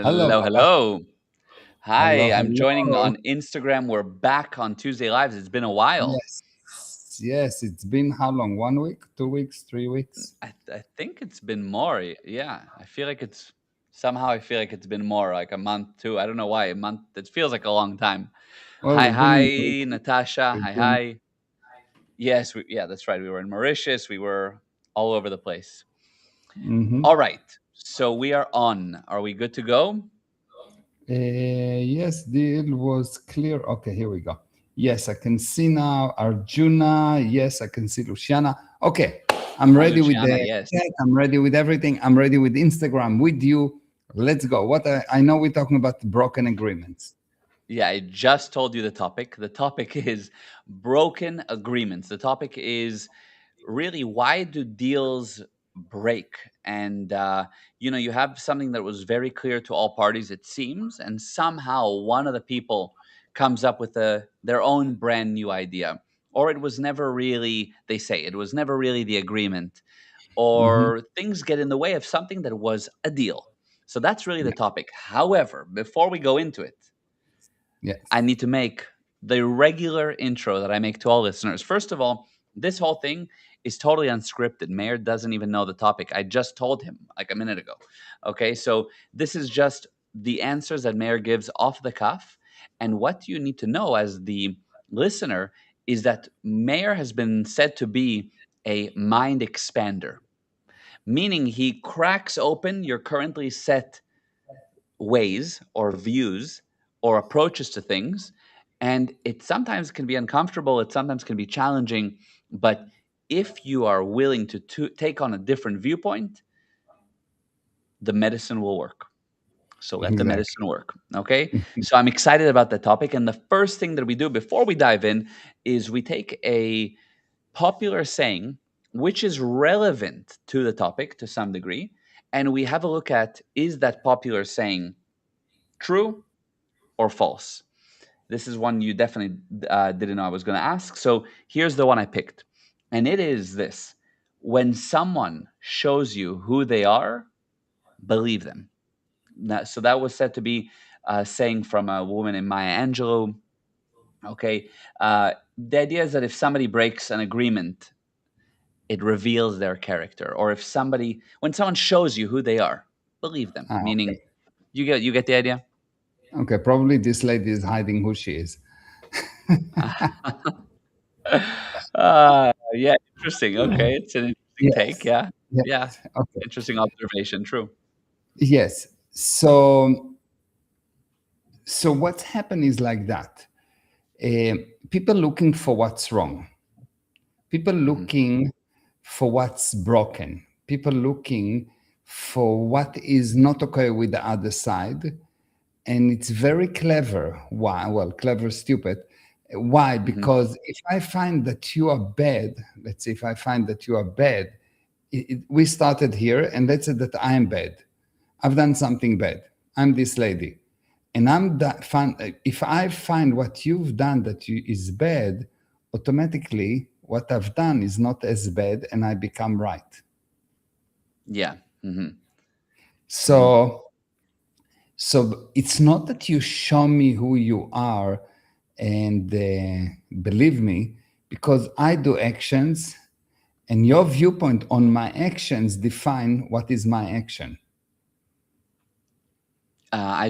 Hello, Hello, Papa. hello. Hello, Hi, I'm joining hello. on Instagram. We're back on Tuesday Lives. It's been a while. Yes, yes. It's been how long? 1 week, 2 weeks, 3 weeks? I think it's been more. Yeah, I feel like it's somehow I feel like it's been more, like a month too. I don't know why. A month, it feels like a long time. Well, Hi, we've been in hi, Mauritius. Natasha. We've Hi, been. hi. Yes, yeah, that's right. We were in Mauritius. We were all over the place. Hmm. All right. So we are on. Are we good to go? Yes, deal was clear. Okay, here we go. Yes, I can see now Arjuna. Yes, I can see Luciana. Okay, I'm Hi, ready with Luciana. the Yes. chat. I'm ready with everything. I'm ready with Instagram with you. Let's go. I know we're talking about broken agreements. Yeah, I just told you the topic. The topic is broken agreements. The topic is really, why do deals break? And you have something that was very clear to all parties, it seems, and somehow one of the people comes up with their own brand new idea, or it was never really, they say it was never really the agreement, Hmm. or things get in the way of something that was a deal. So that's really the Yeah. topic. However, before we go into it, I Yes. need to make the regular intro that I make to all listeners. First of all, this whole thing is totally unscripted. Mayor doesn't even know the topic. I just told him like a minute ago. Okay, so this is just the answers that Mayor gives off the cuff. And what you need to know as the listener is that Mayor has been said to be a mind expander, meaning he cracks open your currently set ways or views or approaches to things. And it sometimes can be uncomfortable, it sometimes can be challenging. But if you are willing to take on a different viewpoint, the medicine will work. So let the Exactly. medicine work. Okay. So I'm excited about the topic. And the first thing that we do before we dive in is we take a popular saying, which is relevant to the topic to some degree. And we have a look at, is that popular saying true or false? This is one you definitely didn't know I was going to ask. So here's the one I picked. And it is this: when someone shows you who they are, believe them. So that was said to be a saying from a woman in Maya Angelou. Okay. The idea is that if somebody breaks an agreement, it reveals their character. Or if when someone shows you who they are, believe them. Meaning, Okay. you get the idea? Okay, probably this lady is hiding who she is. Yeah, interesting. Okay, it's an interesting take. Yes. Yeah, Yes. yeah, Okay. interesting observation. True. Yes. So what's happened is like that. People looking for what's wrong. People Hmm. looking for what's broken. People looking for what is not okay with the other side. And it's very clever. Why? Well, clever, stupid. Why? Hmm. Because if I find that you are bad, let's say if I find that you are bad, we started here, and let's say that I am bad. I've done something bad. I'm this lady, and if I find what you've done is bad, automatically what I've done is not as bad, and I become right. Yeah. Hmm. Hmm. So, so it's not that you show me who you are and believe me, because I do actions, and your viewpoint on my actions define what is my action.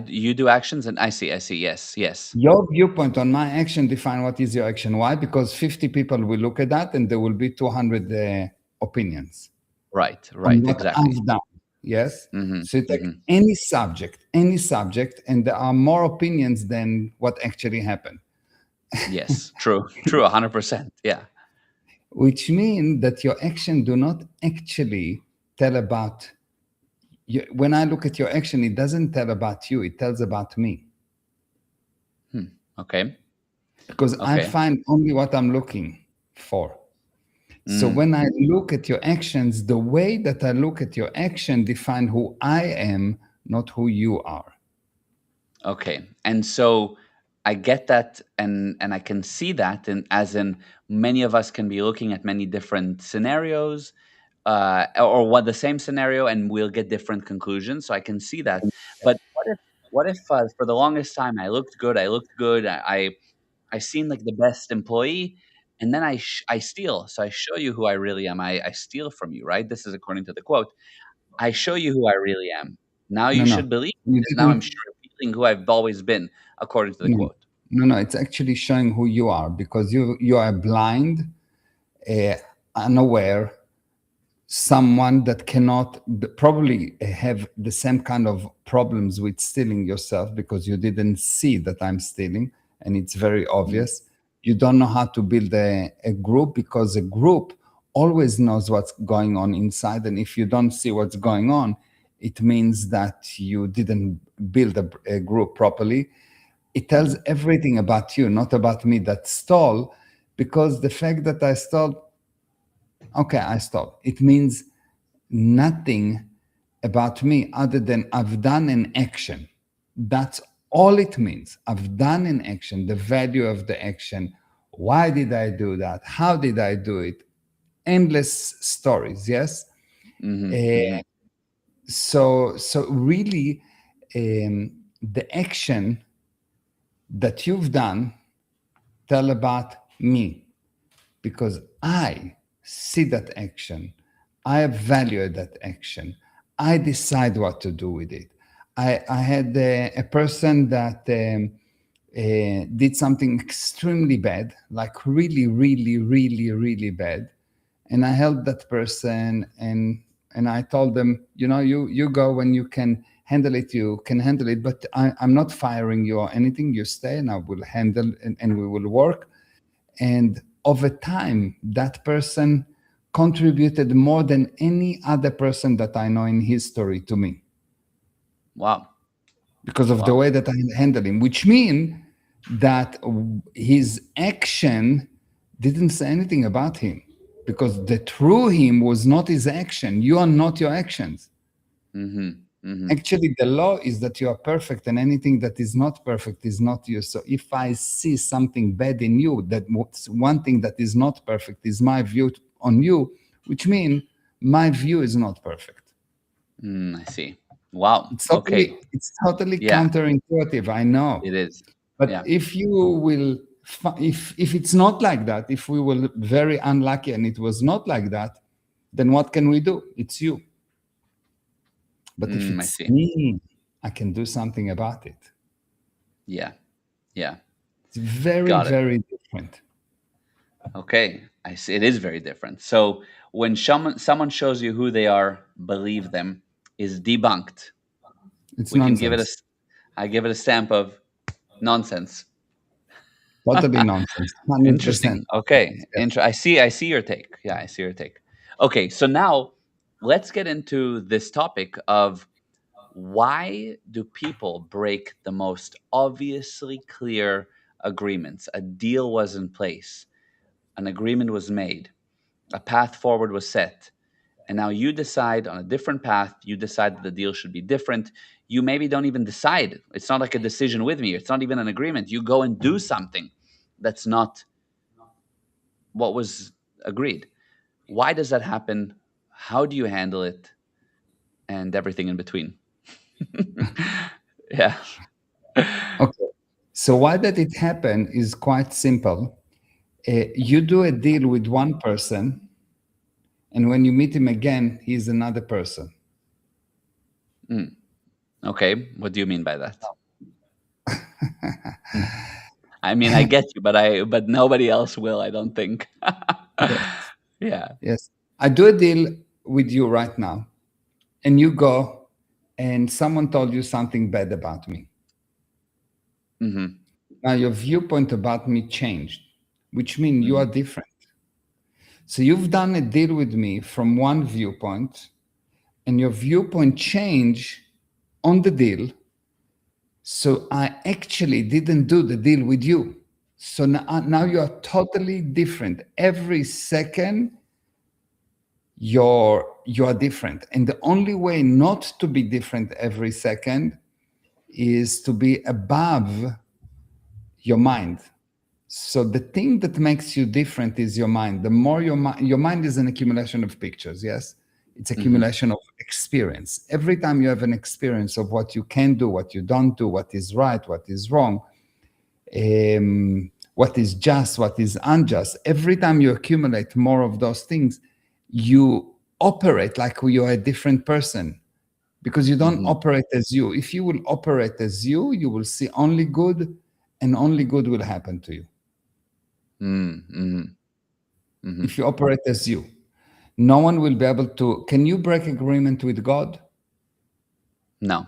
You do actions, and I see. I see. Yes. Yes. Your viewpoint on my action define what is your action. Why? Because 50 people will look at that and there will be 200 opinions Right. on Right. what Exactly. I've done. Yes. Hmm. So you take Hmm. any subject, and there are more opinions than what actually happened, Yes. True. True. 100%. Yeah. which means that your action do not actually tell about you. When I look at your action, it doesn't tell about you, it tells about me, Hmm. Okay. because I Okay. find only what I'm looking for. So Mm. when I look at your actions, the way that I look at your action define who I am, not who you are. Okay. And so I get that, and I can see that, and as in many of us can be looking at many different scenarios, or what the same scenario, and we'll get different conclusions. So I can see that. But what if for the longest time I looked good, I seem like the best employee, and then I steal. So I show you who I really am. I steal from you, right? This is according to the quote. I show you who I really am. Now No, you no, should believe you because now I'm didn't. revealing who I've always been, according to the No, quote. no, no. It's actually showing who you are because you are blind, uh, unaware, someone that cannot probably have the same kind of problems with stealing yourself because you didn't see that I'm stealing, and it's very Mhm. obvious. You don't know how to build a group because a group always knows what's going on inside, and if you don't see what's going on, it means that you didn't build a group properly. It tells Mhm. everything about you, not about me that stole, because the fact that I stole, okay, I stole. It means nothing about me other than I've done an action. That's all it means. I've done an action, the value of the action. Why did I do that? How did I do it? Endless stories, yes? Mhm. Uh, Mhm. so really, the action that you've done tell about me because I see that action. I value that action. I decide what to do with it. I had a person that did something extremely bad, like really, really, really, really bad. And I helped that person and I told them, you go when you can handle it, you can handle it, but I'm not firing you or anything. You stay and I will handle and we will work. And over time, that person contributed more than any other person that I know in history to me Wow. because of the Wow. way that I handled him, which means that his action didn't say anything about him because the true him was not his action. You are not your actions. Mhm. Mhm. Actually, the law is that you are perfect, and anything that is not perfect is not you. So if I see something bad in you, that one thing that is not perfect is my view on you, which means my view is not perfect. I see. Wow. Okay. It's totally Yeah, counterintuitive. I know, it is. but Yeah. if you will, if it's not like that, if we were very unlucky and it was not like that, then what can we do? It's you. But if I it's see. me, I can do something about it. Yeah. Yeah. It's very, Got it. very different. Okay. I see. It is very different. So when someone shows you who they are, believe them is debunked. It's We can give it a nonsense. I give it a stamp of nonsense. Totally nonsense. 100%. Interesting. Okay. Yes. I see your take. Yeah, I see your take. Okay, so now let's get into this topic of why do people break the most obviously clear agreements? A deal was in place, an agreement was made, a path forward was set, and now you decide on a different path. You decide that the deal should be different. You maybe don't even decide. It's not like a decision with me. It's not even an agreement. You go and do something that's not what was agreed. Why does that happen? How do you handle it? And everything in between. Yeah. Okay. So why did it happen is quite simple. You do a deal with one person, and when you meet him again, he's another person. Mm. Okay. What do you mean by that? Mm. I mean, I get you, but nobody else will, I don't think. Yes. Yeah. Yes. I do a deal with you right now, and you go, and someone told you something bad about me. Mhm. Now your viewpoint about me changed, which means you are Mhm. different. So you've done a deal with me from one viewpoint, and your viewpoint changed on the deal. So I actually didn't do the deal with you. So now you are totally different. Every second you're different. And the only way not to be different every second is to be above your mind. So the thing that makes you different is your mind. The more your mind is an accumulation of pictures, yes? It's accumulation of experience. Every time you have an experience of what you can do, what you don't do, what is right, what is wrong, what is just, what is unjust, every time you accumulate more of those things, you operate like you are a different person because you don't operate as you. If you will operate as you will see only good, and only good will happen to you. If you operate as you, no one will be able to. Can you break agreement with God? No.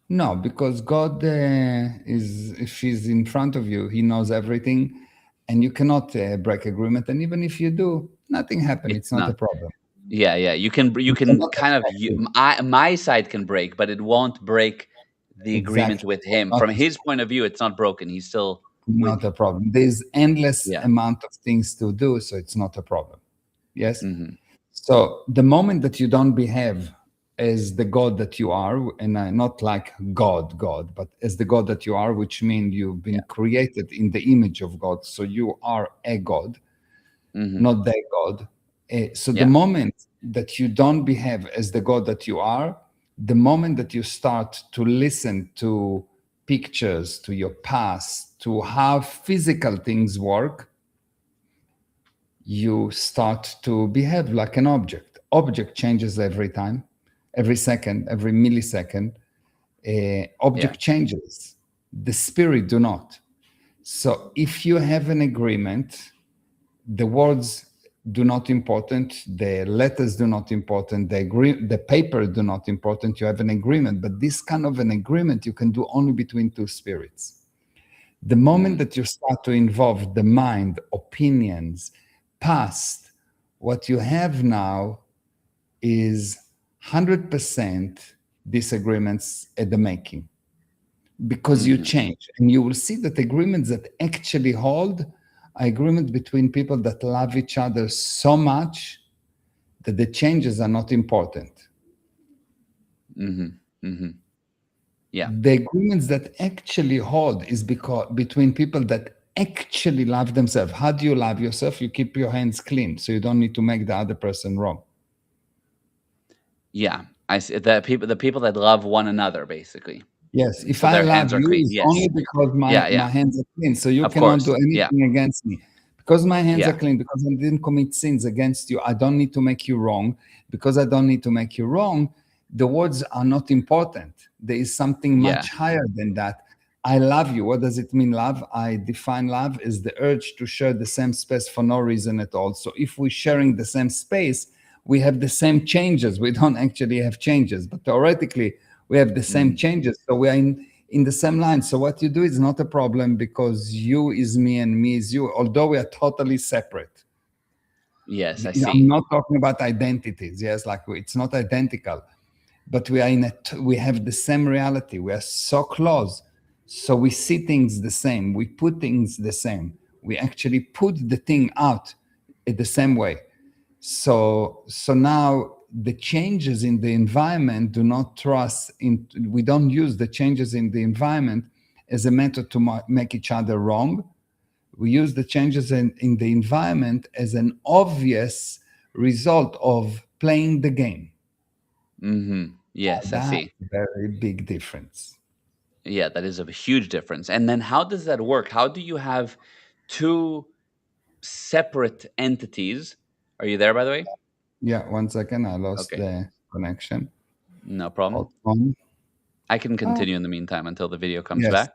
No, because God is, if He's in front of you, He knows everything, and you cannot break agreement. And even if you do, nothing happens. It's It's not a not. problem. Yeah. You You can cannot kind of, affect it. my side can break, but it won't break the agreement Exactly. with him. Not, From his point of view, it's not broken. He's still with not you. a problem. There's endless Yeah. amount of things to do, so it's not a problem. Yes. hmm So the moment that you don't behave as the God that you are, and not like God, but as the God that you are, which means you've been Yeah. created in the image of God, so you are a God, hmm not the God. So the Yeah. moment that you don't behave as the God that you are, the moment that you start to listen to pictures, to your past, to how physical things work, you start to behave like an object. Object changes every time, every second, every millisecond. Yeah. Object changes. The spirit do not. So if you have an agreement, the words do not important, the letters do not important, the paper do not important. You have an agreement, but this kind of an agreement you can do only between two spirits. The moment that you start to involve the mind, opinions, past, what you have now is 100% disagreements at the making because you change. And you will see that agreements that actually hold are agreements between people that love each other so much that the changes are not important. Yeah. The agreements that actually hold is because between people that actually love themselves. How do you love yourself? You keep your hands clean, so you don't need to make the other person wrong. Yeah. I see the people that love one another, basically. Yes, if So I their love hands are you, clean. it's Yes. only because Yeah. my Yeah. hands are clean. So you Of cannot do course. Yeah. anything against me. Because my hands are Yeah. clean, because I didn't commit sins against you, I don't need to make you wrong. Because I don't need to make you wrong, the words are not important. There is something Yeah. much higher than that. I love you. What does it mean, love? I define love as the urge to share the same space for no reason at all. So if we're sharing the same space, we have the same changes. We don't actually have changes, but theoretically, we have the same changes. So we are in the same line. So what you do is not a problem because you is me and me is you, although we are totally separate. Yes, I I'm see. not talking about identities. Yes, like it's not identical, but we are we have the same reality. We are so close. So we see things the same. We put things the same. We actually put the thing out in the same way. So now the changes in the environment do not trust in. We don't use the changes in the environment as a method to make each other wrong. We use the changes in the environment as an obvious result of playing the game. Yes, I That's see. a very big difference. Yeah, that is a huge difference. And then how does that work? How do you have two separate entities? Are you there, by the way? Yeah, 1 second, I lost Okay, the connection. no Hold problem. on. I can Oh, continue in the meantime until the video comes yes. back.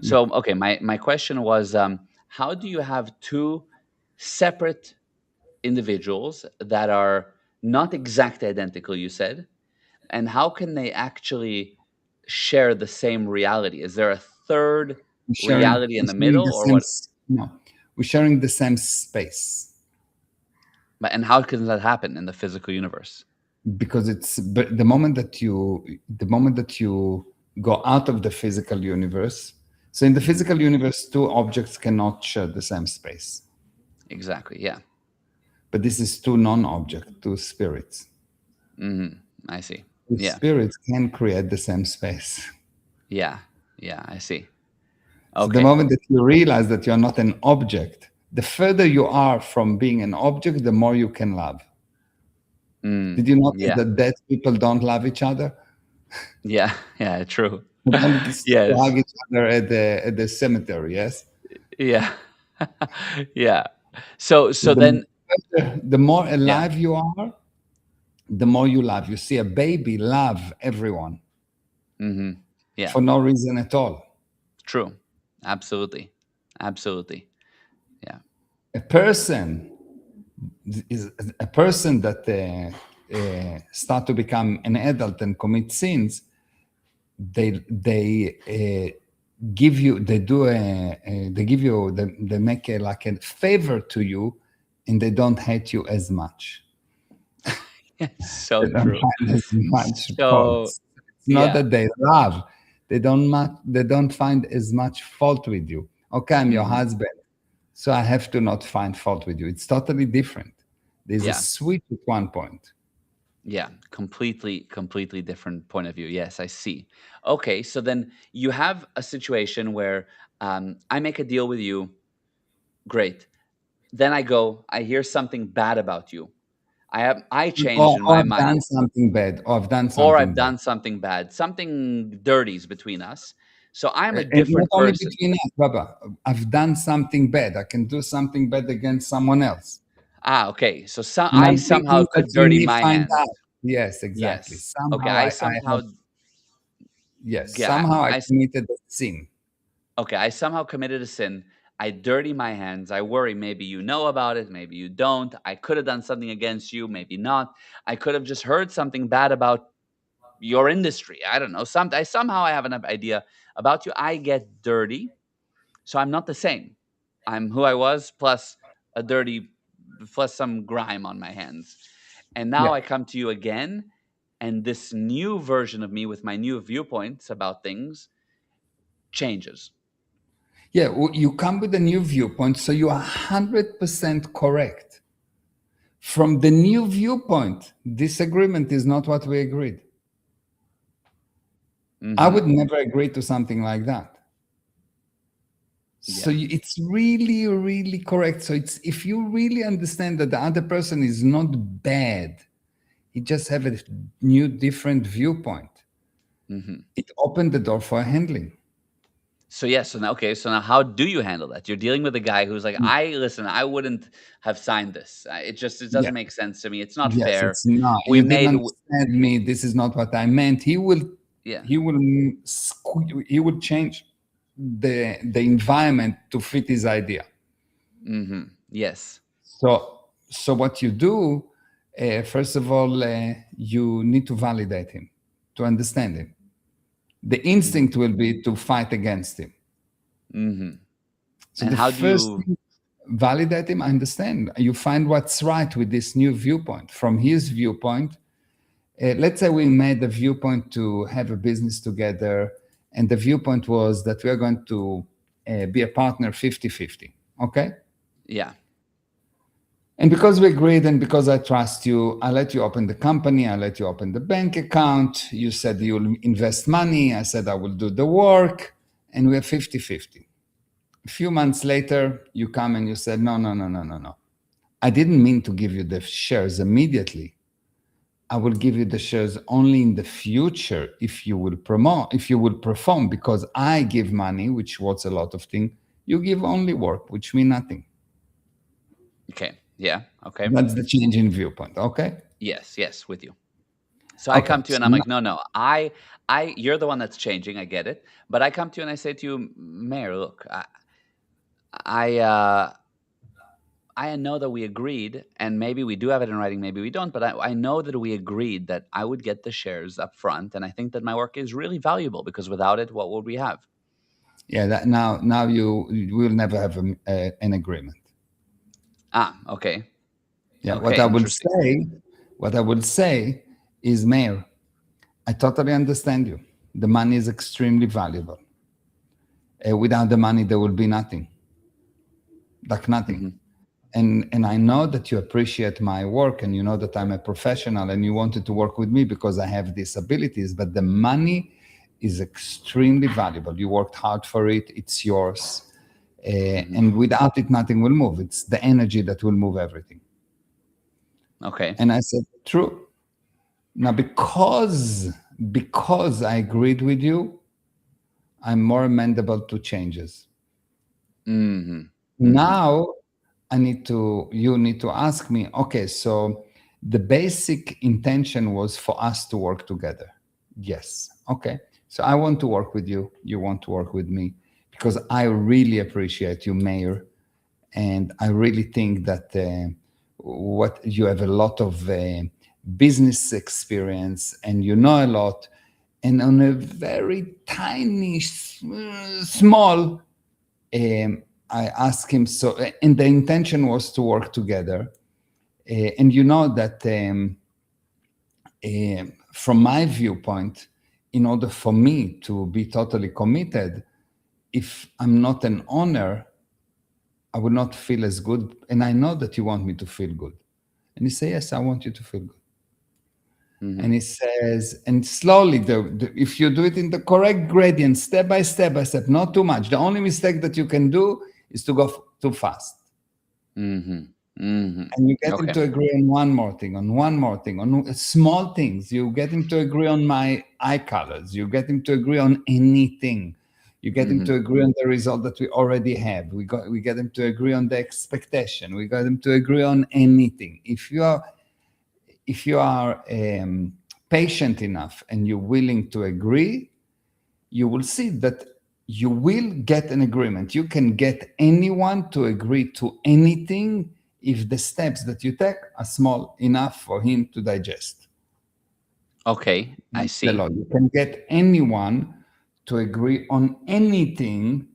Yeah. So, okay, my question was, how do you have two separate individuals that are not exactly identical, you said, and how can they actually share the same reality? Is there a third reality in We're the sharing middle, the or same, what? no, we're sharing the same space But and how can that happen in the physical universe? because but the moment that you go out of the physical universe. So in the Mhm. physical universe, two objects cannot share the same space, Exactly. Yeah. but this is two non-object, two spirits. I see. Two Yeah. spirits can create the same space. Yeah. Yeah. I see. So the Okay. moment that you realize that you're not an object, the further you are from being an object, the more you can love. Did you notice Yeah. that dead people don't love each other? Yeah. Yeah. True. They don't Yes. hug each other at the cemetery, yes? Yeah. Yeah. So So then, the more yeah. alive you are, the more you love. You see a baby love everyone Yeah. for no reason at all. True. Absolutely. Absolutely. Yeah. A person is a person that start to become an adult and commit sins. They give you they give you they make like a favor to you, and they don't hate you as much. It's so They don't true. find as much So faults. It's not yeah. that they love. They don't find as much fault with you. Okay, I'm your husband, so I have to not find fault with you. It's totally different. There's a Yeah. switch at one point. Yeah. Completely different point of view. Yes, I see. Okay. So then you have a situation where I make a deal with you. Great. Then I hear something bad about you. I changed in Or my I've mind, done something bad. Or I've done or something I've bad. done something bad, something dirty's between us. So I'm a And not different only person. between us, Baba. I've done something bad. I can do something bad against someone else. Ah, okay. So And I I'm somehow thinking that could you dirty may my find hands. out. Yes, exactly. Yes. Okay. I somehow, yeah. Somehow I committed a sin. Okay. I somehow committed a sin. I dirty my hands. I worry maybe you know about it, maybe you don't. I could have done something against you, maybe not. I could have just heard something bad about your industry. I don't know. I somehow I have an idea about you. I get dirty. So I'm not the same. I'm who I was plus a dirty plus some grime on my hands. And now Yeah. I come to you again, and this new version of me with my new viewpoints about things changes. Yeah, you come with a new viewpoint, so you are 100% correct. From the new viewpoint, disagreement is not what we agreed. I would never agree to something like that. So Yeah. it's really, really correct. So it's if you really understand that the other person is not bad, he just have a new, different viewpoint. It opened the door for handling. So yeah, so now okay, so now how do you handle that? You're dealing with a guy who's like, I listen, I wouldn't have signed this. It Yeah. doesn't make sense to me. It's not Yes, fair. it's not. We You didn't made understand me. This is not what I meant. yeah. He will he will change the environment to fit his idea. Yes. So what you do, first of all, you need to validate him, to understand him. The instinct will be to fight against him. So And the how do first you thing, validate him, understand. You find what's right with this new viewpoint. From his viewpoint, let's say we made the viewpoint to have a business together, and the viewpoint was that we are going to be a partner 50-50. Okay? yeah. And because we agreed and because I trust you, I let you open the company, I let you open the bank account. You said you'll invest money. I said I will do the work, and we're 50-50. A few months later, you come and you said, no. I didn't mean to give you the shares immediately. I will give you the shares only in the future if you will perform, because I give money, which was a lot of things. You give only work, which mean nothing. Okay. Yeah. Okay. That's the change in viewpoint. Okay. Yes, with you. So I come to you So and I'm like, no, you're the one that's changing. I get it, but I come to you and I say to you, Mayor, look, I know that we agreed, and maybe we do have it in writing, maybe we don't, but I know that we agreed that I would get the shares up front, and I think that my work is really valuable because without it, what would we have? yeah, that now you will never have an agreement. Okay. Yeah, Okay, what I interesting. will say is, Mayor, I totally understand you. The money is extremely valuable. Without the money, there will be nothing, like nothing. And I know that you appreciate my work, and you know that I'm a professional, and you wanted to work with me because I have these abilities. But the money is extremely valuable. You worked hard for it, it's yours. Mhm. And without it, nothing will move. It's the energy that will move everything. Okay. And I said, true. Now, because I agreed with you, I'm more amenable to changes. Mhm. Mhm. Now, you need to ask me, okay, so the basic intention was for us to work together. Yes. Okay. So I want to work with you. You want to work with me because I really appreciate you, Mayor. And I really think that what you have a lot of business experience and you know a lot. And on a very tiny, small I asked him so, and the intention was to work together. And you know that from my viewpoint, in order for me to be totally committed, if I'm not an owner, I would not feel as good. And I know that you want me to feel good. And he said, yes, I want you to feel good. And Mhm. he says, and slowly, if you do it in the correct gradient, step by step, not too much. The only mistake that you can do is to go too fast. Mhm. Mhm. And you get him Okay. to agree on one more thing, on one more thing, on small things. You get him to agree on my eye colors. You get him to agree on anything. You get him to Mhm. agree on the result that we already have. We get him to agree on the expectation. We got him to agree on anything. If you are patient enough and you're willing to agree, you will see that you will get an agreement. You can get anyone to agree to anything if the steps that you take are small enough for him to digest. Okay, I That's the see. law. You can get anyone to agree on anything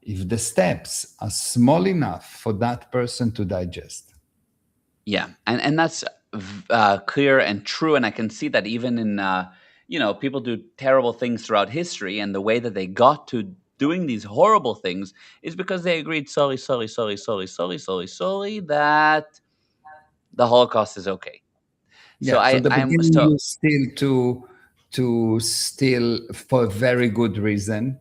if the steps are small enough for that person to digest. Yeah, and that's clear and true, and I can see that even in people do terrible things throughout history, and the way that they got to doing these horrible things is because they agreed solely that the Holocaust is okay. So Yeah, from the I'm beginning, so you still to still for a very good reason,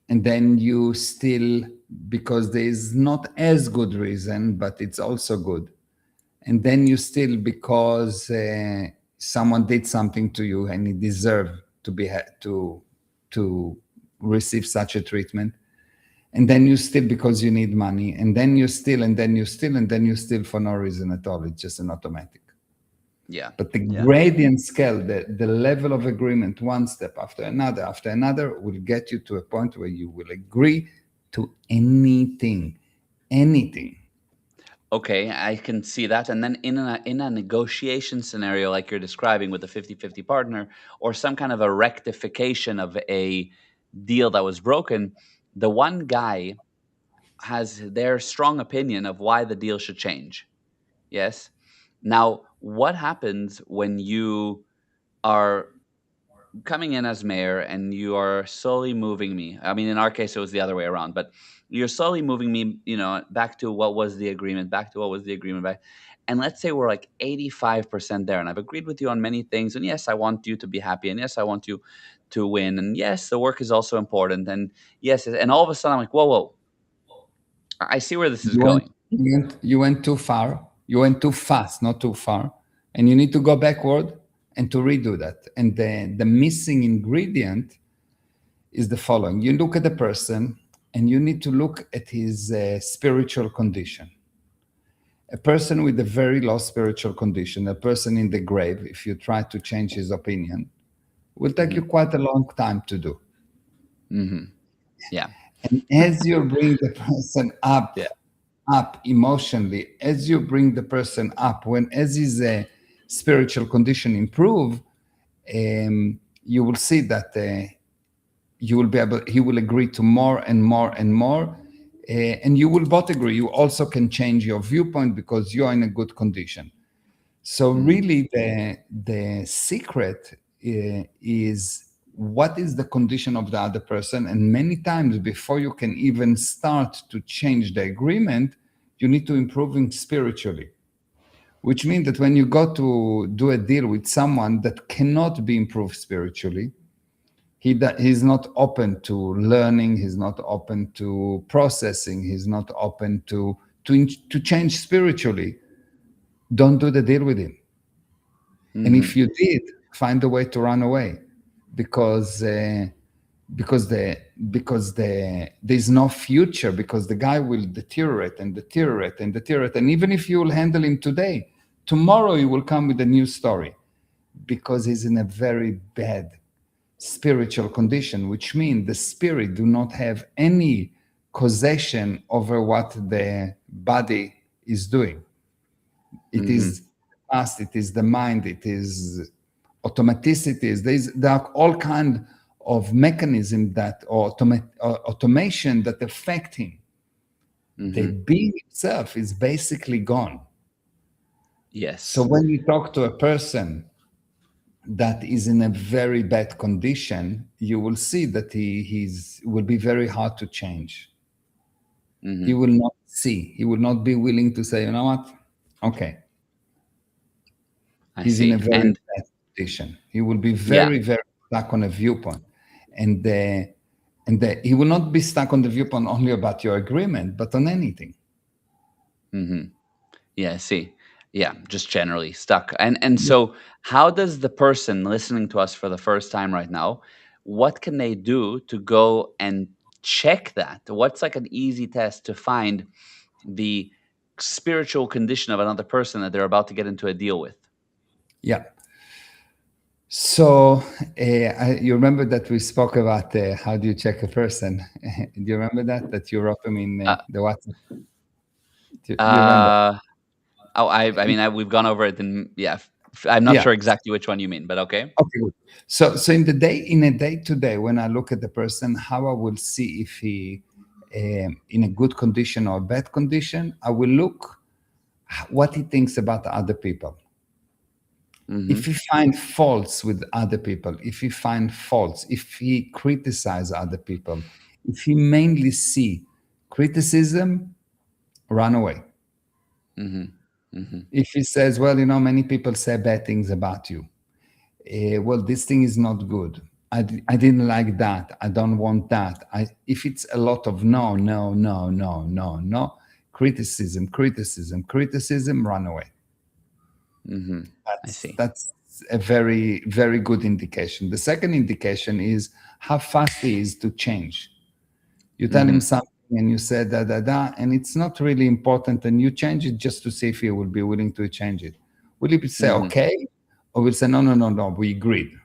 and then you still because there is not as good reason but it's also good, and then you still because someone did something to you and he deserved to to receive such a treatment, and then you still because you need money, and then you still and then you still and then you still for no reason at all. It's just an automatic. yeah, But the yeah. gradient scale, the level of agreement, one step after another, will get you to a point where you will agree to anything, anything. Okay, I can see that. And then in a negotiation scenario like you're describing with a 50-50 partner or some kind of a rectification of a deal that was broken, the one guy has their strong opinion of why the deal should change. Yes. Now, what happens when you are coming in as mayor and you are slowly moving me? I mean, in our case, it was the other way around, but you're slowly moving me, back to what was the agreement, back to what was the agreement, back. And let's say we're like 85% there, and I've agreed with you on many things. And yes, I want you to be happy, and yes, I want you to win, and yes, the work is also important, and yes, and all of a sudden I'm like, whoa, whoa, I see where this is going. You went too far. You went too fast, not too far, and you need to go backward and to redo that. And the missing ingredient is the following: you look at the person, and you need to look at his spiritual condition. A person with a very low spiritual condition, a person in the grave, if you try to change his opinion, will take you Hmm. quite a long time to do. Hmm. Yeah. And as you bring the person Yeah. up emotionally, as you bring the person up, as his spiritual condition improve, you will see that he will agree to more and more and more, and you will both agree. You also can change your viewpoint because you're in a good condition. So Hmm. really, the secret is what is the condition of the other person, and many times before you can even start to change the agreement, you need to improving spiritually. Which means that when you go to do a deal with someone that cannot be improved spiritually, He's not open to learning. He's not open to processing. He's not open to change spiritually. Don't do the deal with him. And if you did, find a way to run away, because because there's no future, because the guy will deteriorate and deteriorate and deteriorate. And even if you will handle him today, tomorrow he will come with a new story, because he's in a very bad spiritual condition, which means the spirit do not have any causation over what the body is doing. It is past, it is the mind, it is automaticities. There are all kind of mechanisms that, or automation that affect him. The being itself is basically gone. Yes. So when you talk to a person that is in a very bad condition, you will see that he will be very hard to change. He will not see. He will not be willing to say, you know what? Okay. He's in a very bad condition. He will be very stuck on a viewpoint. And he will not be stuck on the viewpoint only about your agreement, but on anything. Yeah, I see. Yeah, just generally stuck. And so how does the person listening to us for the first time right now, what can they do to go and check that? What's like an easy test to find the spiritual condition of another person that they're about to get into a deal with? Yeah. So you remember that we spoke about how do you check a person? Do you remember that you wrote them in the WhatsApp? Do you remember? I mean, we've gone over it, and I'm not sure exactly which one you mean, but okay. Okay, good. So in a day to day, when I look at the person, how I will see if he in a good condition or bad condition, I will look what he thinks about other people. If he find faults with other people, if he criticize other people, if he mainly see criticism, run away. If he says, well, many people say bad things about you. Well, this thing is not good. I didn't like that. I don't want that. If it's a lot of no, criticism, run away. I see. That's a very, very good indication. The second indication is how fast he is to change. You tell him something and you say da, and it's not really important, and you change it just to see if he will be willing to change it. Will he say okay, or will say no, we agreed?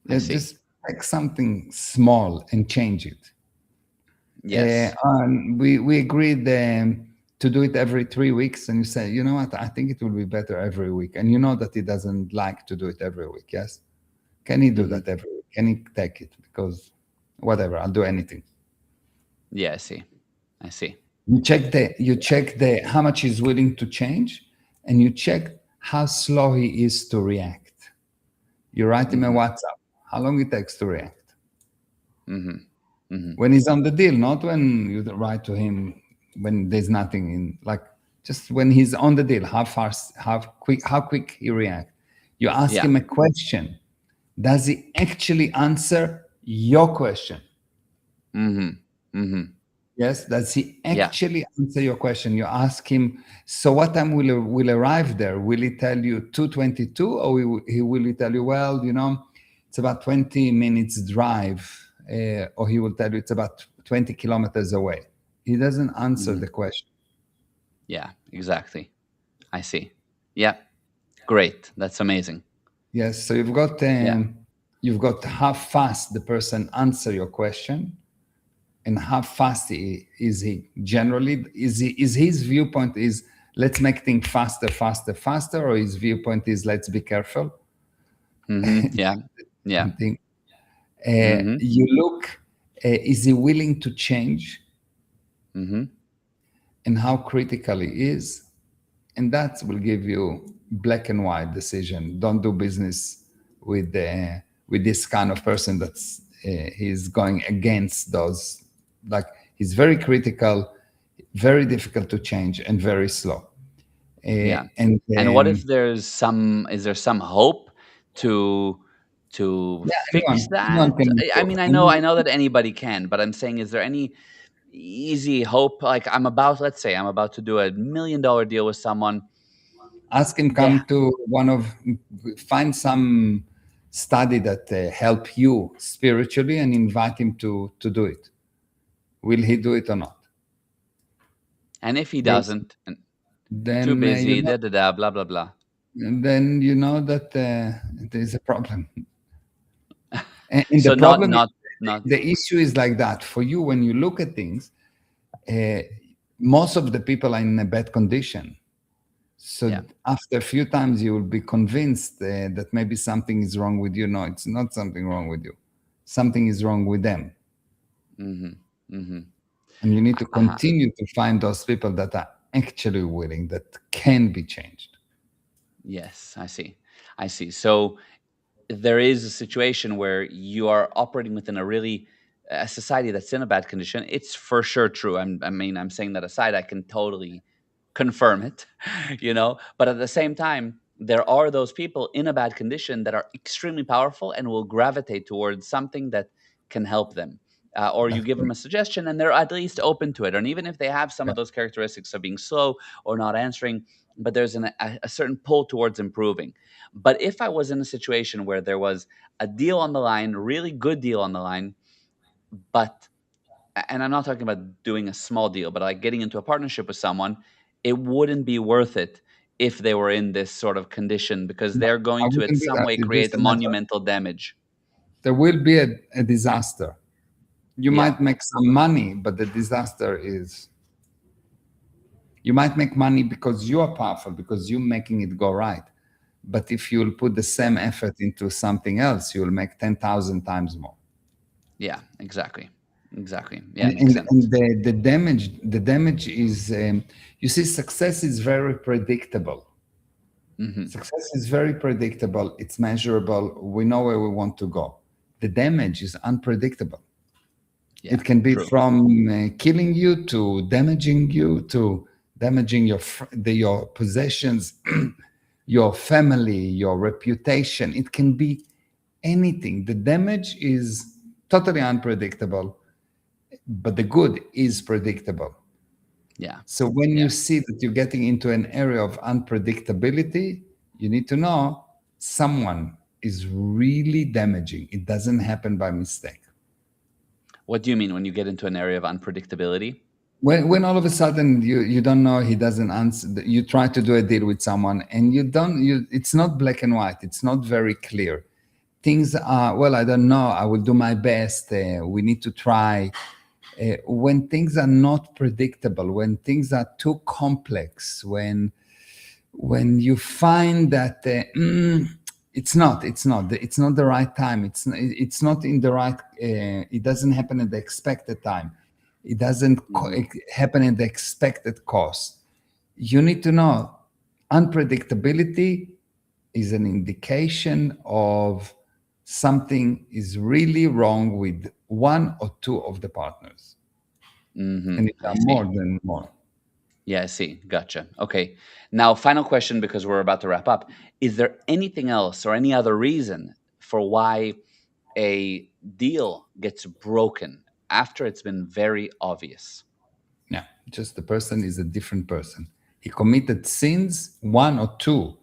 Just take something small and change it. Yes. We agreed to do it every 3 weeks, and you say, you know what, I think it will be better every week, and you know that he doesn't like to do it every week. Yes, can he do that every week? Can he take it? Because whatever, I'll do anything. Yeah, I see. You check the how much he's willing to change, and you check how slow he is to react. You write him a WhatsApp, how long it takes to react. When he's on the deal, not when you write to him when there's nothing in, like, just when he's on the deal, how quick he reacts. You ask him a question. Does he actually answer your question? Yes, does he actually answer your question? You ask him, so what time will arrive there? Will he tell you 2:22, or will he tell you, well, it's about 20 minutes drive, or he will tell you it's about 20 kilometers away? He doesn't answer the question. Yeah, exactly. I see. Yeah, great. That's amazing. Yes, so you've got how fast the person answer your question, and how fast is he generally. Is his viewpoint is let's make things faster, or his viewpoint is let's be careful? Yeah. You look, is he willing to change? And how critical he is, and that will give you black and white decision. Don't do business with this kind of person that's he's going against those. Like, he's very critical, very difficult to change, and very slow. And what if is there some hope to to Yeah, fix anyone that? can I improve. mean, And I know that anybody can, but I'm saying, is there any easy hope? Like, let's say I'm about to do $1 million deal with someone. ask him They come to find some study that help you spiritually and invite him to do it. Will he do it or not? And if he Very simple. doesn't, and too Then busy, da da da, blah blah blah. you know that there is a problem. And the So not problem is, not not the issue is like that for you. When you look at things, uh, most of the people are in a bad condition. So yeah. after a few times, you will be convinced that maybe something is wrong with you. No, it's not something wrong with you. Something is wrong with them. Mm-hmm. Mm-hmm. And you need to Uh-huh. continue to find those people that are actually willing, that can be changed. Yes, I see. I see. So there is a situation where you are operating within a society that's in a bad condition. It's for sure true. I mean, I'm saying that aside, I can totally confirm it, But at the same time, there are those people in a bad condition that are extremely powerful and will gravitate towards something that can help them. Or you That's give them true. a suggestion and they're at least open to it. And even if they have some Yeah. of those characteristics of being slow or not answering, but there's a certain pull towards improving. But if I was in a situation where there was a deal on the line, really good deal on the line, but and I'm not talking about doing a small deal, but like getting into a partnership with someone, it wouldn't be worth it if they were in this sort of condition because No, they're I going to, at wouldn't do some that. way, It's just create a matter. monumental damage. There will be a disaster. You Yeah. might make some money, but the disaster is you might make money because you are powerful, because you're making it go right. But if you'll put the same effort into something else, you'll make 10,000 times more. Yeah. Exactly. Exactly. Yeah. And, It makes and, sense. and the damage is, you see, success is very predictable. Hmm. Success is very predictable. It's measurable. We know where we want to go. The damage is unpredictable. Yeah. It can be True. from killing you to damaging you to damaging your possessions, your family, your reputation. It can be anything. The damage is totally unpredictable, but the good is predictable. Yeah. So when you Yeah. see that you're getting into an area of unpredictability, you need to know someone is really damaging. It doesn't happen by mistake. What do you mean when you get into an area of unpredictability? When all of a sudden you don't know, he doesn't answer, you try to do a deal with someone and it's not black and white, it's not very clear. Things are, well, I don't know, I will do my best, we need to try. When things are not predictable, when things are too complex, when you find that it's not the right time, it's not in the right, it doesn't happen at the expected time, it doesn't Hmm. happen at the expected cost. You need to know unpredictability is an indication of something is really wrong with one or two of the partners, Hmm. and it I are more see. than more. Yeah, I see. Gotcha. Okay. Now, final question because we're about to wrap up. Is there anything else or any other reason for why a deal gets broken after it's been very obvious? Yeah, just the person is a different person. He committed sins, one or two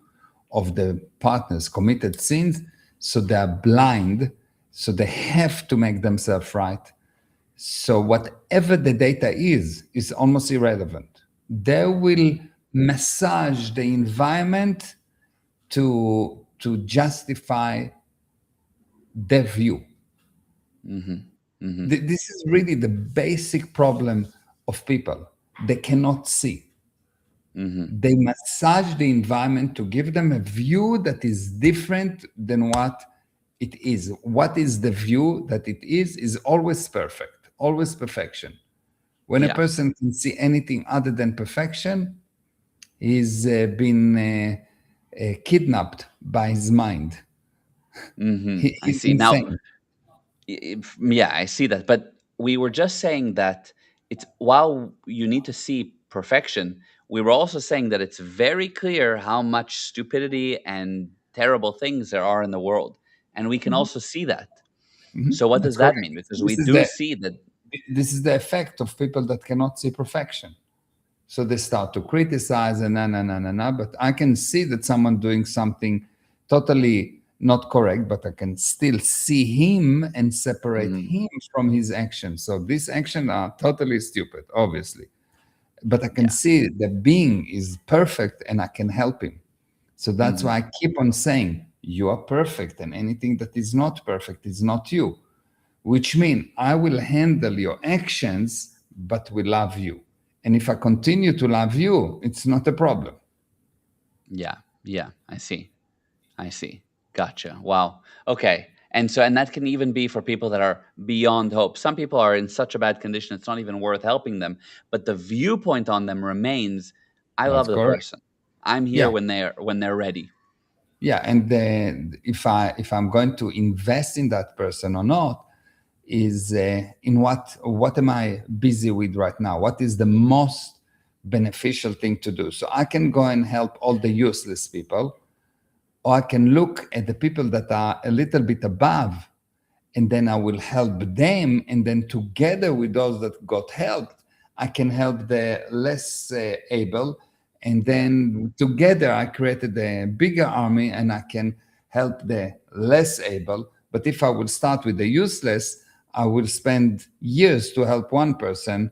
of the partners committed sins, so they are blind, so they have to make themselves right. So whatever the data is almost irrelevant. They will massage the environment to justify their view. Hmm. Hmm. This is really the basic problem of people. They cannot see. Hmm. They massage the environment to give them a view that is different than what it is. What is the view that it is always perfect, always perfection. When a Yeah. person can see anything other than perfection, he's been kidnapped by his mind. Hmm. I He's see. Now, insane. yeah, I see that. But we were just saying that it's while you need to see perfection, we were also saying that it's very clear how much stupidity and terrible things there are in the world. and we can Mhm. also see that. Mhm. So what That's does that correct. mean? Because we This is do the see that. this is the effect of people that cannot see perfection. So they start to criticize and na. But I can see that someone doing something totally not correct, but I can still see him and separate Mhm. him from his actions. So these actions are totally stupid, obviously. But I can Yeah. see the being is perfect and I can help him. So that's Mhm. why I keep on saying, you are perfect, and anything that is not perfect is not you, which means I will handle your actions, but we love you. And if I continue to love you, it's not a problem. Yeah. Yeah. I see. I see. Gotcha. Wow. Okay. And so, and that can even be for people that are beyond hope. Some people are in such a bad condition, it's not even worth helping them. But the viewpoint on them remains, I love That's the correct. person. I'm here Yeah, when they're ready. yeah. And then if I'm going to invest in that person or not is in what am I busy with right now? What is the most beneficial thing to do? So I can go and help all the useless people, or I can look at the people that are a little bit above, and then I will help them. And then together with those that got helped, I can help the less able. And Yeah. then together I created a bigger army and I can help the less able. But if I will start with the useless, I will spend years to help one person.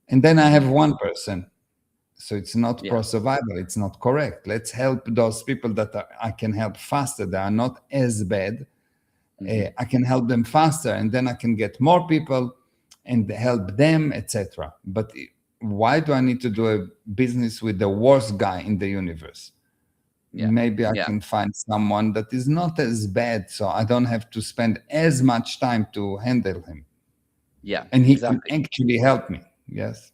And then I have Hmm. one person. So it's not Yeah. pro survival. It's not correct. Let's help those people that I can help faster. They are not as bad. Hmm. I can help them faster, and then I can get more people and help them, etc. But why do I need to do a business with the worst guy in the universe? Yeah. Maybe I Yeah. can find someone that is not as bad, so I don't have to spend as much time to handle him, Yeah. and he can Exactly. actually help me. Yes.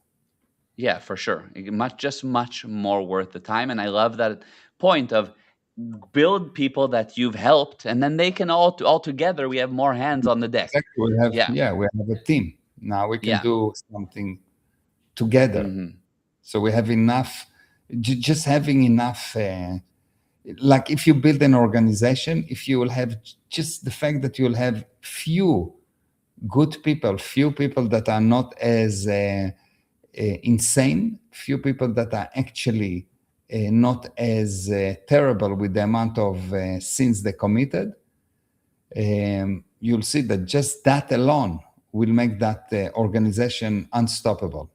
Yeah, for sure. Much more worth the time. And I love that point of build people that you've helped, and then they can all together. We have more hands on the deck. Exactly. We have, Yeah. yeah, we have a team. Now we can Yeah. do something together. Hmm. So we have enough, just having enough. Like if you build an organization, if you will have just the fact that you'll have few good people, few people that are not as insane, few people that are actually not as terrible with the amount of sins they committed, you'll see that just that alone will make that organization unstoppable,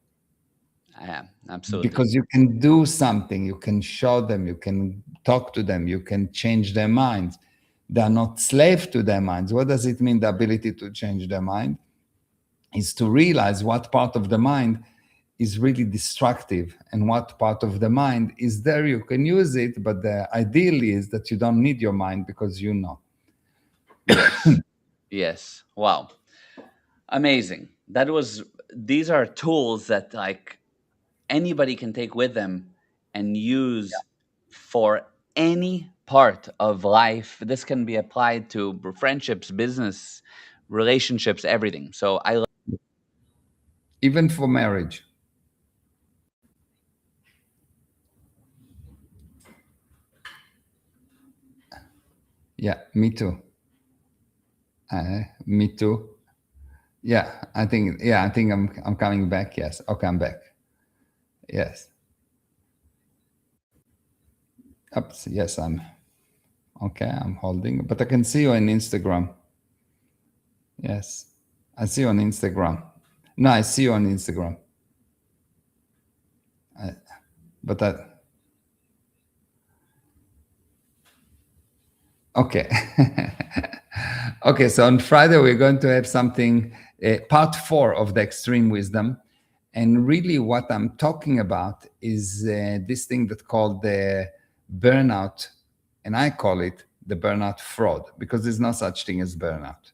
Yeah. Absolutely. because you can do something, you can show them, you can talk to them, you can change their minds. They are not slave to their minds. What does it mean, the ability to change their mind? Is to realize what part of the mind is really destructive and what part of the mind is there, you can use it, but the ideal is that you don't need your mind because you know. Yes. Yes. Wow. Amazing. These are tools that like anybody can take with them and use for any part of life. This can be applied to friendships, business, relationships, everything. So I Even for marriage. Yeah, me too. Me too. Yeah, I think I'm coming back. Yes. Okay, I'm back. Yes. Oops. Yes, I'm okay. I'm holding, but I can see you on Instagram. Yes, I see you on Instagram. No, I see you on Instagram. But okay. Okay, so on Friday we're going to have something, part 4 of the extreme wisdom, and really what I'm talking about is this thing that called the burnout, and I call it the burnout fraud, because there's no such thing as burnout.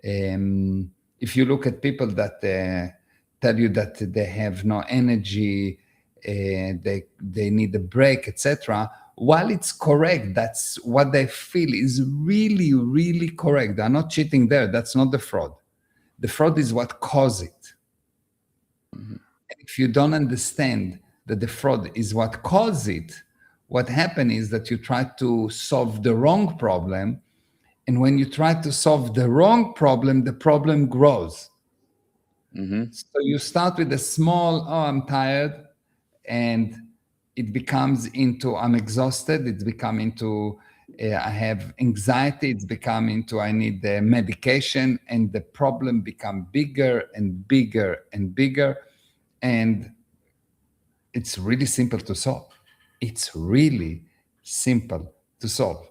If you look at people that tell you that they have no energy, they need a break, etc. While it's correct, that's what they feel is really, really correct. They're not cheating there. That's not the fraud. The fraud is what caused it. Mhm. If you don't understand that the fraud is what caused it, what happened is that you try to solve the wrong problem, And when you try to solve the wrong problem, the problem grows. Mm-hmm. So you start with a small, oh, I'm tired, and it becomes into I'm exhausted. It's become into I have anxiety. It's become into I need the medication, and the problem become bigger and bigger and bigger, and it's really simple to solve. It's really simple to solve.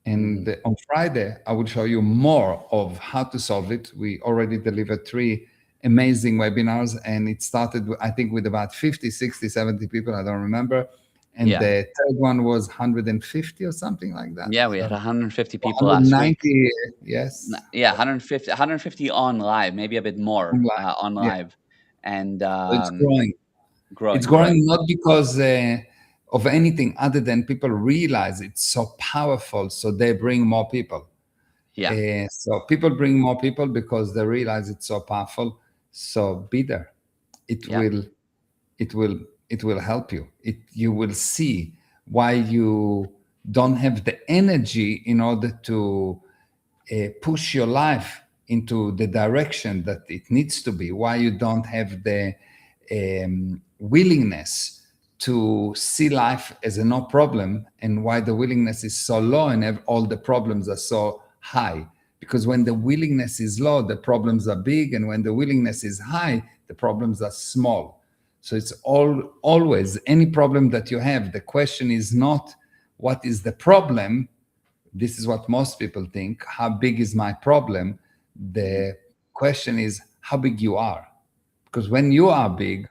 Mm-hmm. And on Friday, I will show you more of how to solve it. We already delivered 3 amazing webinars, and it started, I think, with about 50, 60, 70 people. I don't remember. And Yeah. the third one was 150 or something like that. Yeah, I we had don't know. 150 people last week. 190, yes. Yeah, 150 on live, maybe a bit more Online. on Yeah. live, and So it's growing. It's growing. growing not because of anything other than people realize it's so powerful, so they bring more people. Yeah, So people bring more people because they realize it's so powerful. So be there. It yeah, will, it will, it will help you. You will see why you don't have the energy in order to push your life into the direction that it needs to be. Why you don't have the willingness to see life as a no problem, and why the willingness is so low and all the problems are so high. Because when the willingness is low, the problems are big, and when the willingness is high, the problems are small. So it's always any problem that you have. The question is not what is the problem. This is what most people think. How big is my problem? mhm, The question is how big you are. Because when you are big,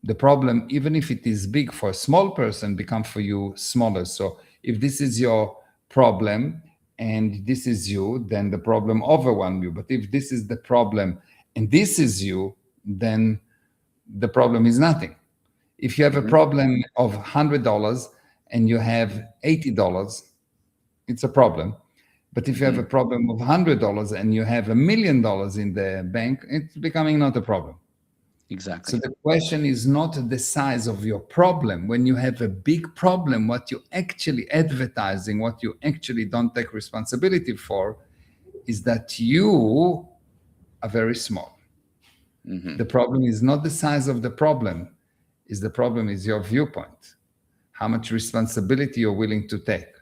the problem, even if it is big for a small person, become for you smaller. So if this is your problem and this is you, then the problem overwhelm you. But if this is the problem and this is you, then the problem is nothing. If you have a mhm, problem of $100 and you have $80, it's a problem. But if you have a mhm. problem of $100 and you have $1 million in the bank, it's becoming not a problem. So Exactly. the question is not the size of your problem. When you have a big problem, what you actually advertising, what you actually don't take responsibility for, is that you are very small. Hmm. The problem is not the size of the problem, is the problem is your viewpoint. How much responsibility you're willing to take,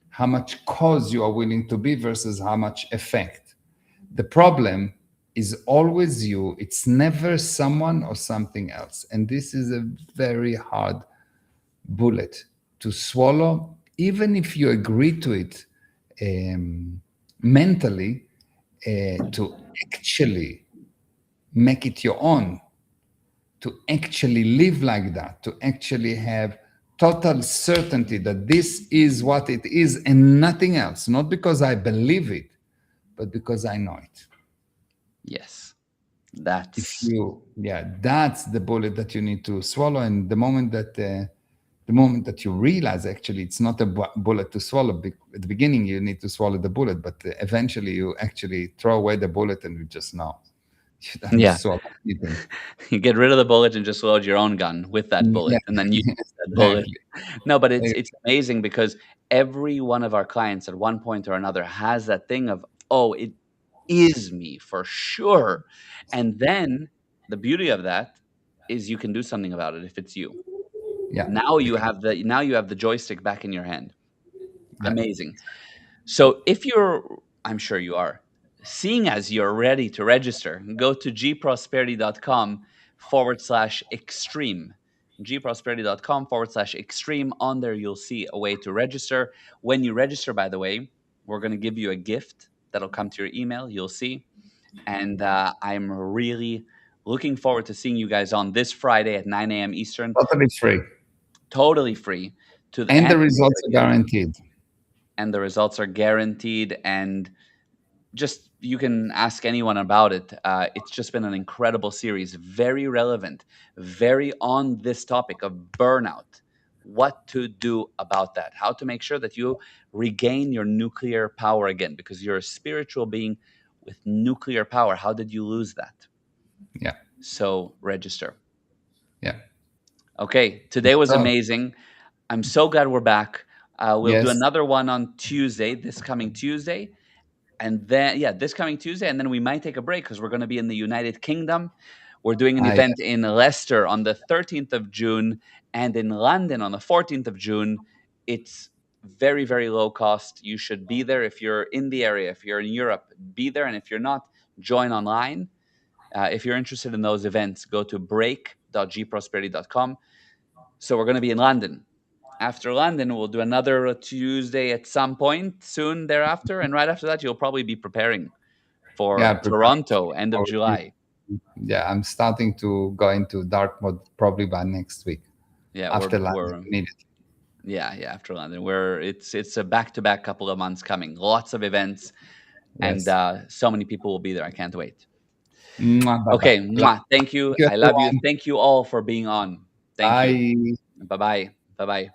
how much cause you are willing to be versus how much effect. The problem is always you. It's never someone or something else. And this is a very hard bullet to swallow, even if you agree to it mentally, to actually make it your own, to actually live like that, to actually have total certainty that this is what it is and nothing else, not because I believe it, but because I know it. Yes, If that's you, yeah, that's the bullet that you need to swallow. And the moment that you realize actually it's not a bullet to swallow, at the beginning you need to swallow the bullet, but eventually you actually throw away the bullet and you just know you don't yeah. swallow anything. You get rid of the bullet and just load your own gun with that Yeah, bullet, and then you use that bullet. exactly. No, but it's amazing because every one of our clients at one point or another has that thing of, oh, it is me for sure. And then the beauty of that is you can do something about it if it's you. Yeah, Now you have the joystick back in your hand. yeah. Amazing. So if you're, I'm sure you are, seeing as you're ready to register, go to gprosperity.com/extreme. gprosperity.com/extreme. On there, you'll see a way to register. When you register, by the way, we're going to give you a gift that'll come to your email. You'll see. And I'm really looking forward to seeing you guys on this Friday at 9 a.m. Eastern, Totally free. totally free to the And the end. results are guaranteed. And the results are guaranteed, and just you can ask anyone about it. It's just been an incredible series, very relevant, very on this topic of burnout, what to do about that, how to make sure that you regain your nuclear power again, because you're a spiritual being with nuclear power. How did you lose that? Yeah, So register. yeah. Okay, today was So, amazing. I'm so glad we're back. We'll do yes, another one on Tuesday, this coming Tuesday. And then, yeah, this coming Tuesday, and then we might take a break because we're going to be in the United Kingdom. We're doing an I event in Leicester on the 13th of June and in London on the 14th of June. It's very, very low cost. You should be there if you're in the area. If you're in Europe, be there. And if you're not, join online. If you're interested in those events, go to break.gprosperity.com. So we're going to be in London. After London, we'll do another Tuesday at some point soon thereafter. And right after that, you'll probably be preparing for yeah, prepare Toronto, end of for you. July. Yeah, I'm starting to go into dark mode probably by next week. Yeah, After we're London, immediately. yeah, after London. It's a back-to-back couple of months coming. Lots of events, and Yes. so many people will be there. I can't wait. Mwah, bye-bye. Okay, mwah. Thank you. Thank you, I love you. everyone. Thank you all for being on. Thank you. Bye. Bye-bye. Bye-bye.